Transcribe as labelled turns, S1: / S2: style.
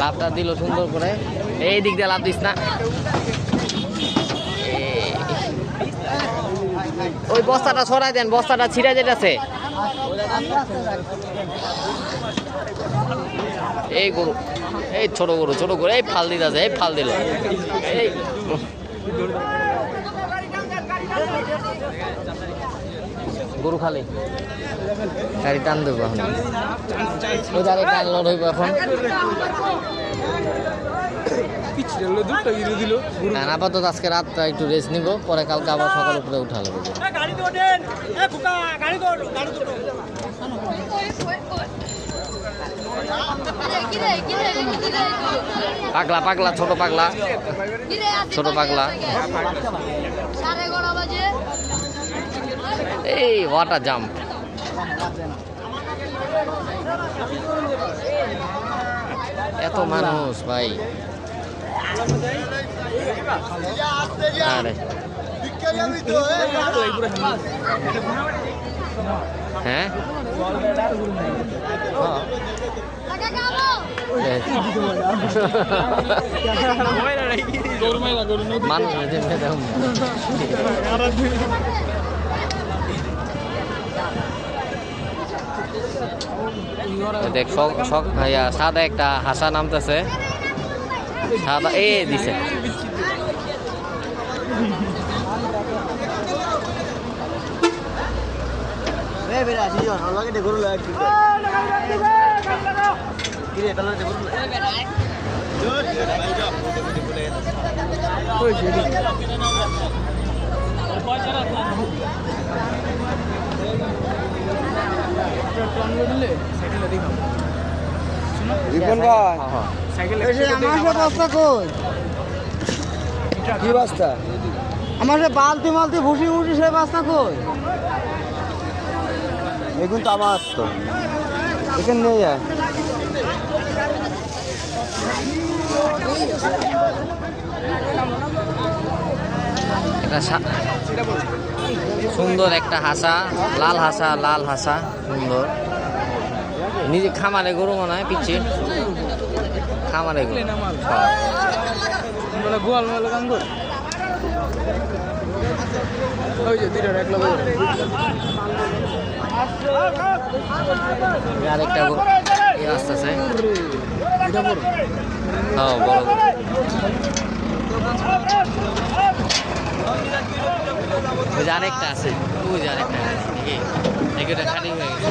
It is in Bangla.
S1: লাভটা দিল সুন্দর করে। এই দিক দিয়ে লাভ দিস না, ওই বস্তাটা সরাই দেন, বস্তাটা ছিঁড়ে যেতেছে। এই গরু, এই ছোট গরু, ছোট গরু, এই ফাল দিতেছে, এই ফাল দিল। এই গরু খালি গাড়ি টান দেবো এখন, ওই গাড়ি টান লোড হইব এখন। আপাতত আজকে রাতটা একটু রেস্ট নিব, পরে কালকে আবার সকাল উপরে উঠা লাগবে। পাগলা পাগলা, ছোট পাগলা, ছোট পাগলা। এই ওয়াটার জাম্প, এত মানুষ ভাই। আরে হ্যাঁ মানুষ দেখ, সাদা একটা হাসা নামতেছে, সাদা এ দিছে।
S2: আমার বালতি মালতি ভুসি ভুসি সে বাস্তা কই? এখন তো আমার তো এখানে নিয়ে যায়।
S1: সুন্দর একটা হাসা, লাল হাসা, লাল হাসা সুন্দর। নিজে খামারে গরু মনে হয়, পিছিয়ে খামারে গরু। আরেকটা গরু আসতেছে, হ্যাঁ বড় গরু। আরেকটা আছে, ওই যে আরেকটা আছে, খালি হয়ে গেছে।